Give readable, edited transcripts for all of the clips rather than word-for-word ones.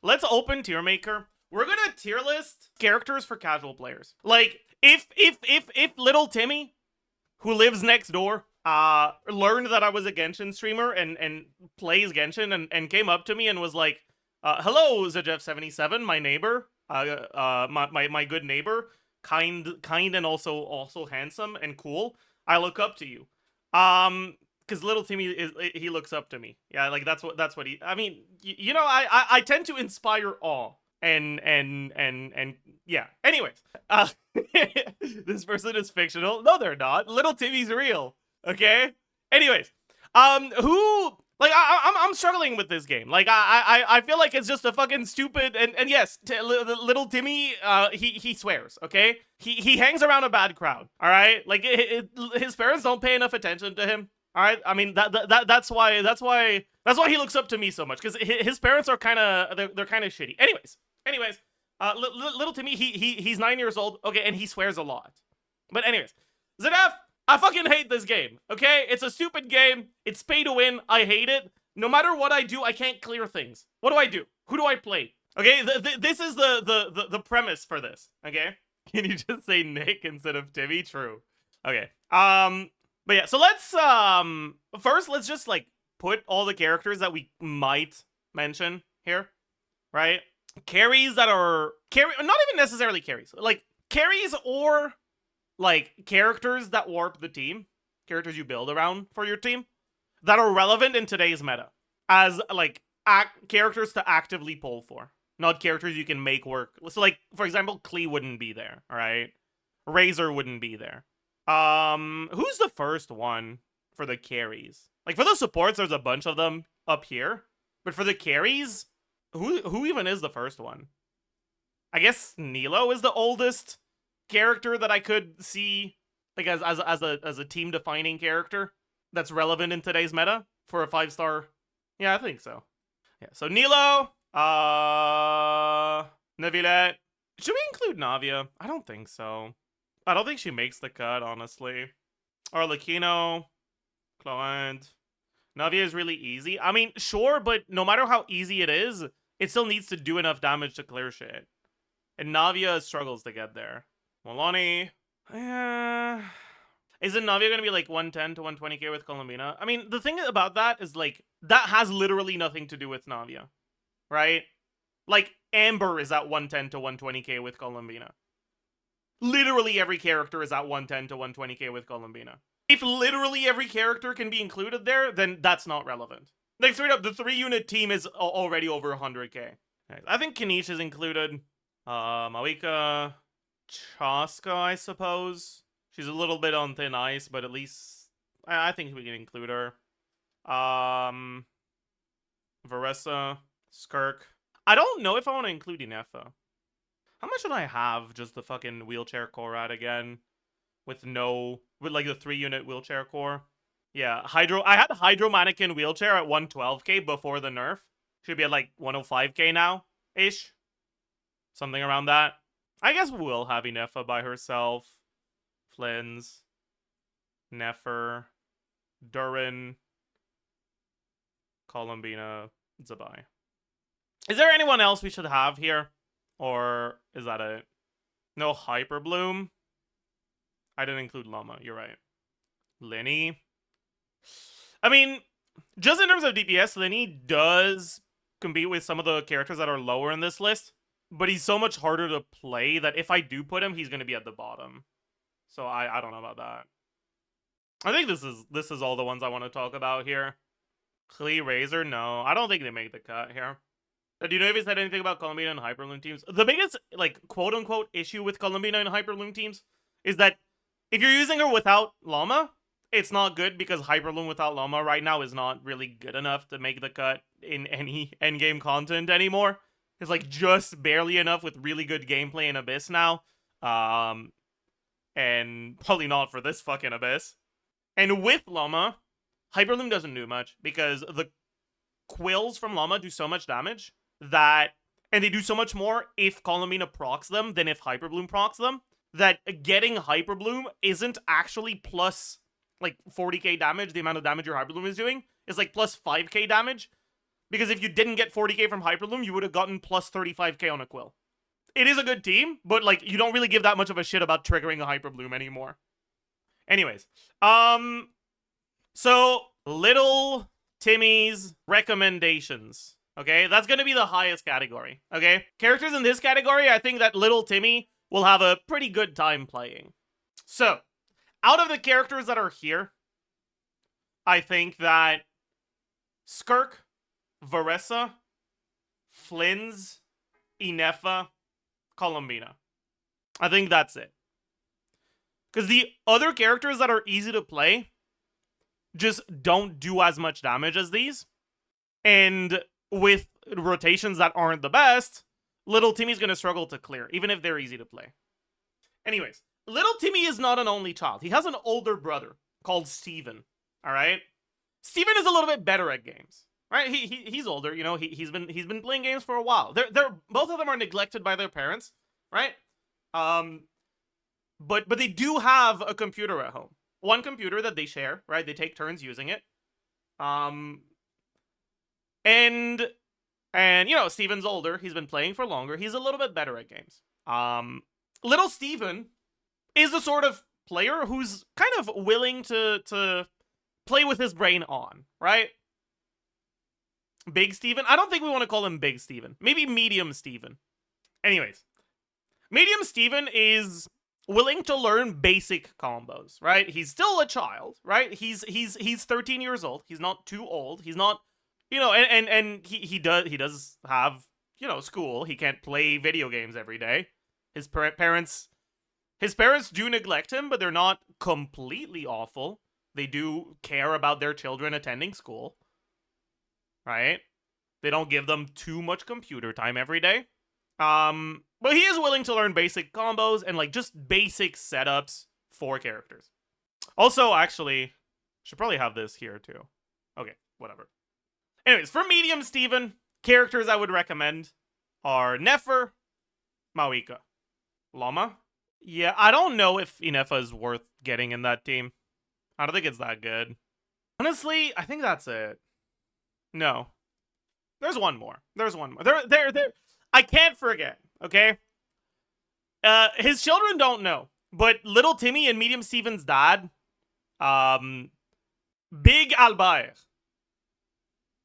let's open tier maker. We're gonna tier list characters for casual players. Like, if little Timmy, who lives next door, learned that I was a Genshin streamer and plays Genshin and came up to me and was like, hello, Zajef77, my neighbor, my good neighbor, kind and also handsome and cool. I look up to you. Because little Timmy he looks up to me. Yeah, like that's what he. I mean, you know, I tend to inspire awe and yeah. Anyways, this person is fictional. No, they're not. Little Timmy's real. Okay. Anyways, who like I'm struggling with this game. Like I feel like it's just a fucking stupid and yes, little Timmy he swears. Okay, he hangs around a bad crowd. All right, like his parents don't pay enough attention to him. All right, I mean that's why he looks up to me so much, because his parents are kind of they're kind of shitty. Anyways, little Timmy he's 9 years old. Okay, and he swears a lot. But anyways, Zajef, I fucking hate this game. Okay, it's a stupid game. It's pay to win. I hate it. No matter what I do, I can't clear things. What do I do? Who do I play? Okay, this is the premise for this. Okay, can you just say Nick instead of Timmy? True. Okay. But yeah, so first let's just like put all the characters that we might mention here, right? Carries that are not even necessarily carries, like carries or like characters that warp the team, characters you build around for your team that are relevant in today's meta as like characters to actively pull for, not characters you can make work. So like, for example, Klee wouldn't be there, all right? Razor wouldn't be there. Who's the first one for the carries? Like, for the supports, there's a bunch of them up here. But for the carries, who even is the first one? I guess Nilo is the oldest character that I could see, like, as a team-defining character that's relevant in today's meta for a 5-star. Yeah, I think so. Yeah, so Nilo, Neuvillette. Should we include Navia? I don't think so. I don't think she makes the cut, honestly. Arlecchino, Cloend. Navia is really easy. I mean, sure, but no matter how easy it is, it still needs to do enough damage to clear shit. And Navia struggles to get there. Molani. Isn't Navia gonna be like 110 to 120k with Colombina? I mean, the thing about that is, like, that has literally nothing to do with Navia. Right? Like, Amber is at 110 to 120k with Colombina. Literally every character is at 110 to 120k with Colombina. If literally every character can be included there, then that's not relevant. Like, straight up, the 3-unit team is already over 100k. I think Kanish is included. Mawika, Chaska, I suppose. She's a little bit on thin ice, but at least I think we can include her. Varessa, Skirk. I don't know if I want to include Inefa. How much should I have just the fucking wheelchair core at again? With like the 3-unit wheelchair core? Yeah, I had Hydro Mannequin wheelchair at 112k before the nerf. Should be at like 105k now-ish. Something around that. I guess we'll have Inefa by herself. Flins. Nefer. Durin. Colombina. Zabai. Is there anyone else we should have here? Or is that it? No Hyper Bloom? I didn't include Llama, you're right. Linny? I mean, just in terms of DPS, Linny does compete with some of the characters that are lower in this list, but he's so much harder to play that if I do put him, he's going to be at the bottom. So I don't know about that. I think this is all the ones I want to talk about here. Klee, Razor? No, I don't think they make the cut here. Do you know if he said anything about Colombina and Hyperloom teams? The biggest, like, quote-unquote issue with Colombina and Hyperloom teams is that if you're using her without Llama, it's not good, because Hyperloom without Llama right now is not really good enough to make the cut in any endgame content anymore. It's, like, just barely enough with really good gameplay in Abyss now. And probably not for this fucking Abyss. And with Llama, Hyperloom doesn't do much, because the quills from Llama do so much damage that, and they do so much more if Colombina procs them than if Hyperbloom procs them, that getting Hyperbloom isn't actually plus like 40k damage, the amount of damage your Hyperbloom is doing, is like plus 5k damage. Because if you didn't get 40k from Hyperbloom, you would have gotten plus 35k on a Quill. It is a good team, but like you don't really give that much of a shit about triggering a Hyperbloom anymore. Anyways, so little Timmy's recommendations. Okay, that's gonna be the highest category. Okay, characters in this category, I think that little Timmy will have a pretty good time playing. So, out of the characters that are here, I think that Skirk, Varessa, Flynn's, Inefa, Columbina. I think that's it. Because the other characters that are easy to play just don't do as much damage as these. And with rotations that aren't the best, little Timmy's going to struggle to clear, even if they're easy to play. Anyways, little Timmy is not an only child. He has an older brother called Steven. All right? Steven is a little bit better at games. Right? He's older, you know, he's been playing games for a while. They're both of them are neglected by their parents, right? But they do have a computer at home. One computer that they share, right? They take turns using it. And you know, Steven's older. He's been playing for longer. He's a little bit better at games. Little Steven is the sort of player who's kind of willing to play with his brain on, right? Big Steven? I don't think we want to call him Big Steven. Maybe Medium Steven. Anyways, Medium Steven is willing to learn basic combos, right? He's still a child, right? He's 13 years old. He's not too old. He's not, you know, and he does have, you know, school. He can't play video games every day. His parents do neglect him, but they're not completely awful. They do care about their children attending school. Right? They don't give them too much computer time every day. But he is willing to learn basic combos and like just basic setups for characters. Also, actually, should probably have this here too. Okay, whatever. Anyways, for Medium Steven, characters I would recommend are Nefer, Mawika. Llama? Yeah, I don't know if Inefa is worth getting in that team. I don't think it's that good. Honestly, I think that's it. No. There's one more. There's one more. There. I can't forget, okay? His children don't know, but little Timmy and Medium Steven's dad, Big Albert.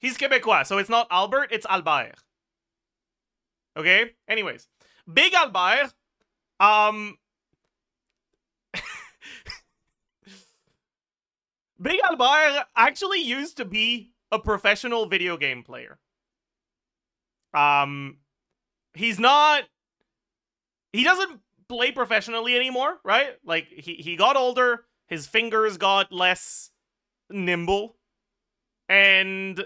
He's Quebecois, so it's not Albert, it's Albert. Okay? Anyways. Big Albert, Big Albert actually used to be a professional video game player. He doesn't play professionally anymore, right? Like, he got older, his fingers got less nimble, and, you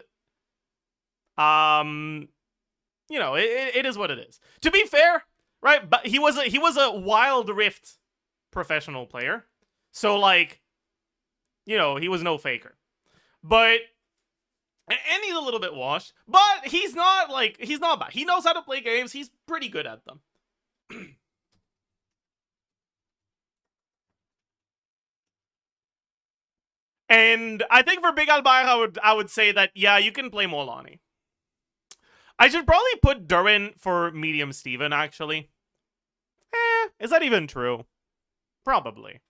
know, it is what it is. To be fair, right, but he was a Wild Rift professional player, so, like, you know, he was no faker. But, and he's a little bit washed, but he's not bad. He knows how to play games. He's pretty good at them. And I think for Big Albert, I would say that, yeah, you can play Molani. I should probably put Durin for Medium Steven, actually. Is that even true? Probably.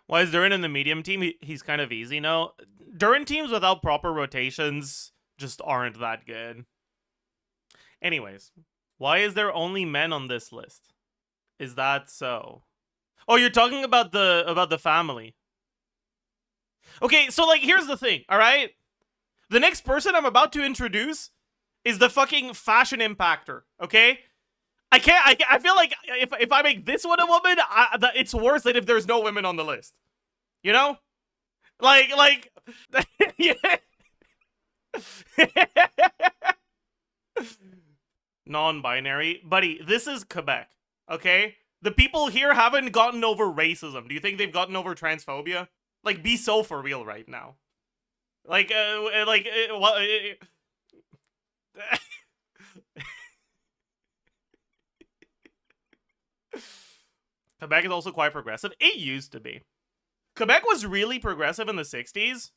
Why is Durin in the medium team? He's kind of easy now. Durin teams without proper rotations just aren't that good. Anyways, why is there only men on this list? Is that so? Oh, you're talking about the family. Okay, so like here's the thing, all right? The next person I'm about to introduce is the fucking fashion impactor, okay? I feel like if I make this one a woman, it's worse than if there's no women on the list. You know? Like yeah. Non-binary. Buddy, this is Quebec, okay? The people here haven't gotten over racism. Do you think they've gotten over transphobia? Like, be so for real right now. Like, Quebec is also quite progressive. It used to be. Quebec was really progressive in the 60s.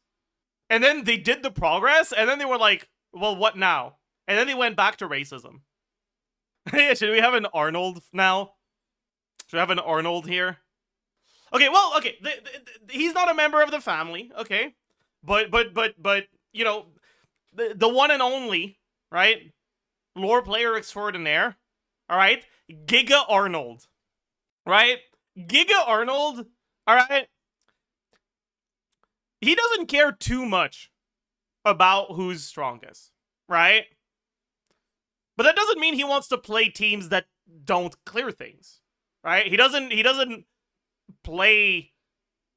And then they did the progress, and then they were like, Well, what now? And then they went back to racism. Should we have an Arnold now? Should we have an Arnold here? Okay, well, okay, he's not a member of the family, okay, but you know, the one and only, right? Lore player extraordinaire, all right? Giga Arnold, right? Giga Arnold, all right? He doesn't care too much about who's strongest, right? But that doesn't mean he wants to play teams that don't clear things, right? He doesn't play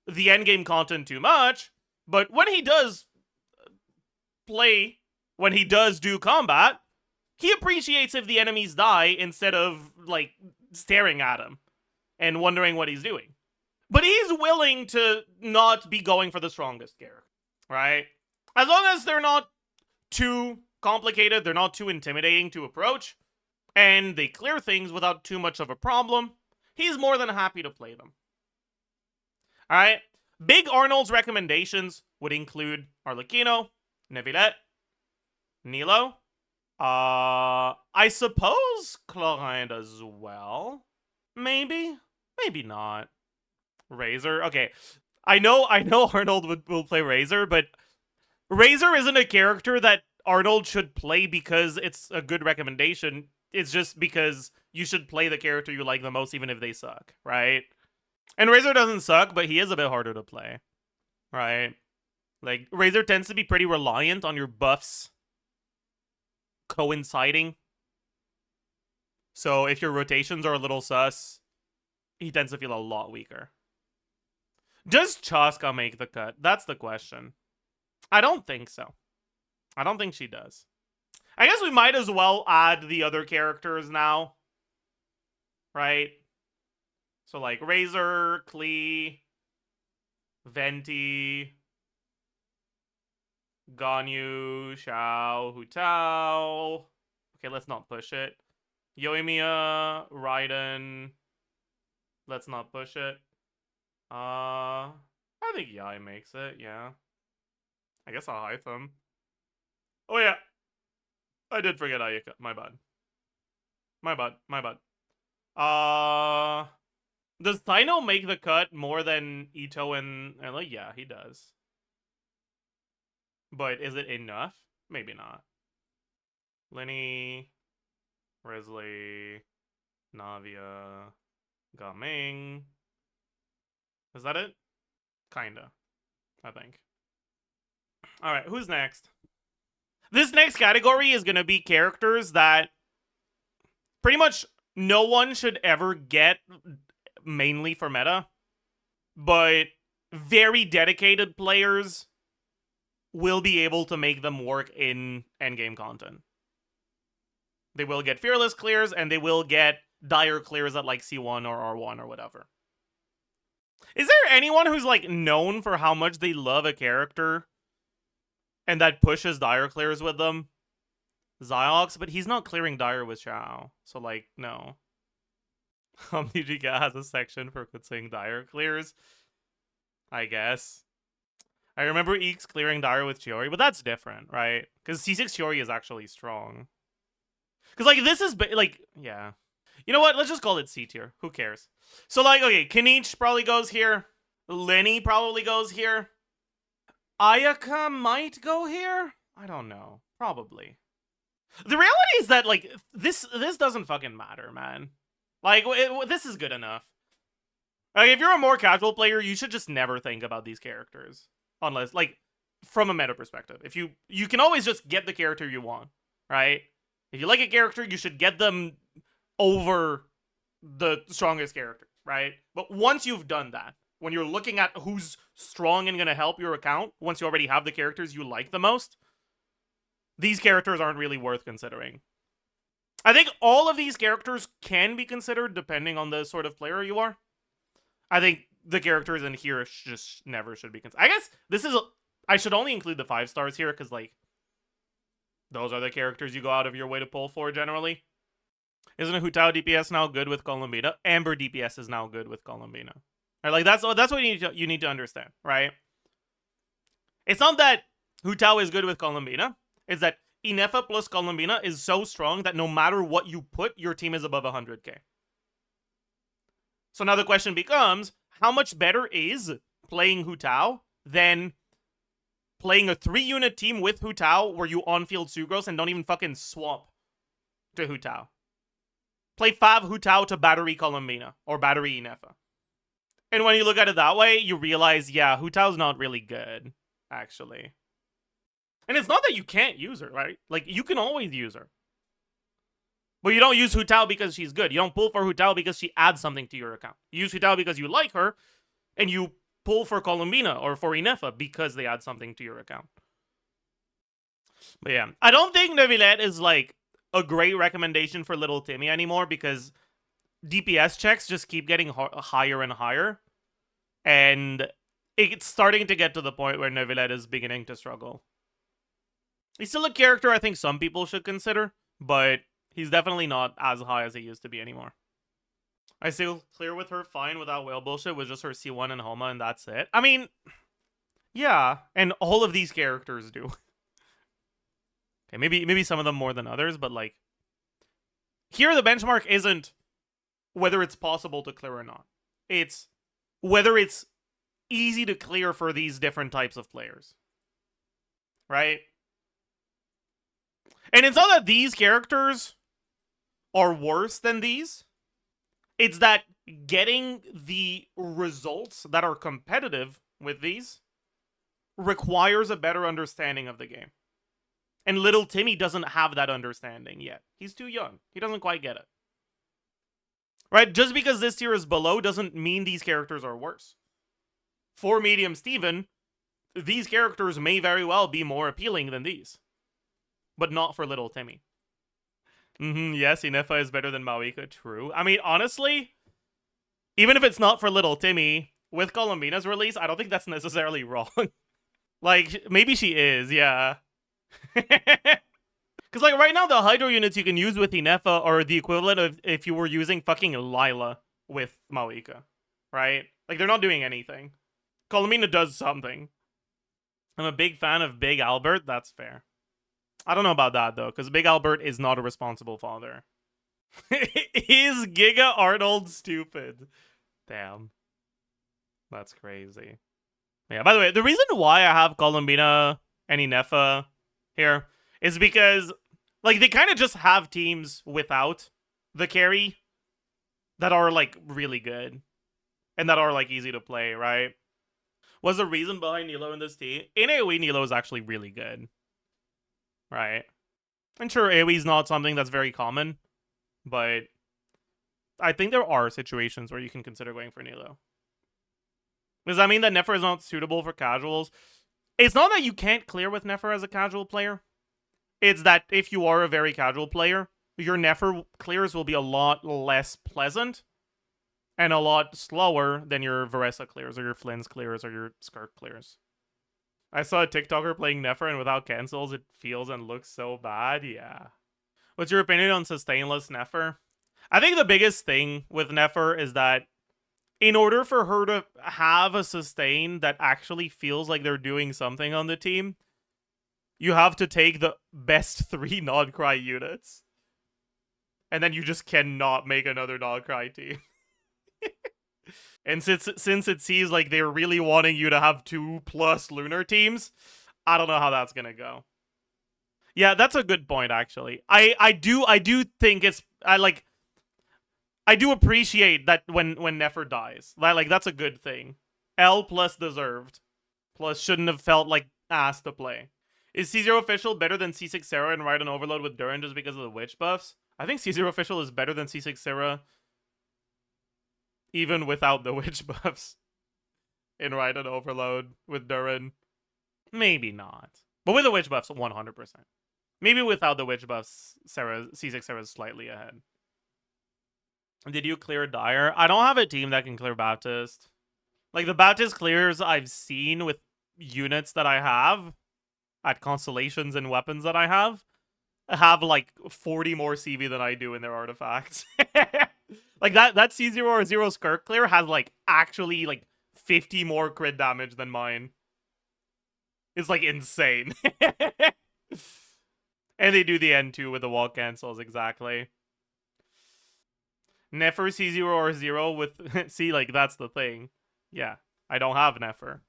the endgame content too much, but when he does play, when he does do combat, he appreciates if the enemies die instead of, like, staring at him and wondering what he's doing. But he's willing to not be going for the strongest character, right? As long as they're not too complicated, they're not too intimidating to approach, and they clear things without too much of a problem, he's more than happy to play them. Alright? Big Arnold's recommendations would include Arlecchino, Neuvillette, Nilo, I suppose Chlorinde as well. Maybe? Maybe not. Razor? Okay. I know Arnold will play Razor, but Razor isn't a character that Arnold should play because it's a good recommendation. It's just because you should play the character you like the most even if they suck, right? And Razor doesn't suck, but he is a bit harder to play, right? Like, Razor tends to be pretty reliant on your buffs coinciding. So if your rotations are a little sus, he tends to feel a lot weaker. Does Chaska make the cut? That's the question. I don't think so. I don't think she does. I guess we might as well add the other characters now. Right? So, like, Razor, Klee, Venti, Ganyu, Xiao, Hu Tao. Okay, let's not push it. Yoimiya, Raiden. Let's not push it. I think Yai makes it, yeah. I guess I'll hype him. Oh yeah. I did forget Ayaka. My bad. My bad. Does Thaino make the cut more than Ito and like, yeah, he does. But is it enough? Maybe not. Lenny, Risley, Navia, Gaming. Is that it? Kinda, I think. Alright, who's next? This next category is gonna be characters that pretty much no one should ever get mainly for meta, but very dedicated players will be able to make them work in endgame content. They will get fearless clears, and they will get dire clears at like C1 or R1 or whatever. Is there anyone who's like known for how much they love a character and that pushes dire clears with them? Ziox, but he's not clearing dire with Xiao, so like, no. OmniGK has a section for saying dire clears, I guess. I remember Eeks clearing dire with Chiori, but that's different, right? Because C6 Chiori is actually strong. Because, like, this is, like, yeah. You know what? Let's just call it C tier. Who cares? So, like, okay, Kinich probably goes here. Lenny probably goes here. Ayaka might go here? I don't know. Probably. The reality is that, like, this doesn't fucking matter, man. Like, this is good enough. Like, if you're a more casual player, you should just never think about these characters. Unless, like, from a meta perspective. If you can always just get the character you want, right? If you like a character, you should get them over the strongest character, right? But once you've done that, when you're looking at who's strong and gonna help your account, once you already have the characters you like the most, these characters aren't really worth considering. I think all of these characters can be considered depending on the sort of player you are. I think the characters in here just never should be considered. I guess this is I should only include the 5 stars here because, like, those are the characters you go out of your way to pull for generally. Isn't Hu Tao DPS now good with Columbina? Amber DPS is now good with Columbina. Right, like, that's what you need to understand, right? It's not that Hu Tao is good with Columbina. It's that Inefa plus Colombina is so strong that no matter what you put, your team is above 100k. So now the question becomes, how much better is playing Hu Tao than playing a 3-unit team with Hu Tao where you on-field Sugros and don't even fucking swap to Hu Tao? Play 5 Hu Tao to battery Colombina or battery Inefa. And when you look at it that way, you realize, yeah, Hu Tao's not really good, actually. And it's not that you can't use her, right? Like, you can always use her. But you don't use Hu Tao because she's good. You don't pull for Hu Tao because she adds something to your account. You use Hu Tao because you like her, and you pull for Colombina or for Inefa because they add something to your account. But yeah, I don't think Neuvillette is like a great recommendation for little Timmy anymore because DPS checks just keep getting higher and higher. And it's starting to get to the point where Neuvillette is beginning to struggle. He's still a character I think some people should consider, but he's definitely not as high as he used to be anymore. I still clear with her fine without whale bullshit with just her C1 and Homa, and that's it. I mean, yeah, and all of these characters do. Okay, maybe some of them more than others, but like, here the benchmark isn't whether it's possible to clear or not. It's whether it's easy to clear for these different types of players. Right? And it's not that these characters are worse than these. It's that getting the results that are competitive with these requires a better understanding of the game. And little Timmy doesn't have that understanding yet. He's too young. He doesn't quite get it. Right? Just because this tier is below doesn't mean these characters are worse. For Medium Steven, these characters may very well be more appealing than these. But not for little Timmy. Yes, Inefa is better than Mawika, true. I mean, honestly, even if it's not for little Timmy, with Colombina's release, I don't think that's necessarily wrong. Like, maybe she is, yeah. Because, like, right now, the Hydro units you can use with Inefa are the equivalent of if you were using fucking Lila with Mawika, right? Like, they're not doing anything. Colombina does something. I'm a big fan of Big Albert, that's fair. I don't know about that, though, because Big Albert is not a responsible father. Is Giga Arnold stupid? Damn. That's crazy. Yeah, by the way, the reason why I have Colombina and Inefa here is because, like, they kind of just have teams without the carry that are, like, really good. And that are, like, easy to play, right? What's the reason behind Nilo in this team? In AoE, Nilo is actually really good. Right? And sure, AoE is not something that's very common, but I think there are situations where you can consider going for Nilo. Does that mean that Nefer is not suitable for casuals? It's not that you can't clear with Nefer as a casual player. It's that if you are a very casual player, your Nefer clears will be a lot less pleasant and a lot slower than your Varesa clears or your Flynn's clears or your Skirk clears. I saw a TikToker playing Nefer and without cancels, it feels and looks so bad. Yeah. What's your opinion on sustainless Nefer? I think the biggest thing with Nefer is that in order for her to have a sustain that actually feels like they're doing something on the team, you have to take the best 3 non-cry units. And then you just cannot make another non-cry team. And since it seems like they're really wanting you to have 2+ lunar teams, I don't know how that's gonna go. Yeah, that's a good point, actually. I do think it's I do appreciate that when Nefer dies. Like that's a good thing. L plus deserved. Plus shouldn't have felt like ass to play. Is C0 official better than C6 Sarah and Raiden Overload with Durin just because of the witch buffs? I think C0 official is better than C6 Sarah even without the witch buffs. In Raiden Overload with Durin. Maybe not. But with the witch buffs, 100%. Maybe without the witch buffs, C6 Sarah is slightly ahead. Did you clear Dire? I don't have a team that can clear Baptist. Like, the Baptist clears I've seen with units that I have, at constellations and weapons that I have like 40 more CV than I do in their artifacts. Like, that C0 or 0 Skirk clear has, like, actually, like, 50 more crit damage than mine. It's, like, insane. And they do the N2 with the wall cancels, exactly. Nefer C0 or 0 with... See, like, that's the thing. Yeah, I don't have Nefer.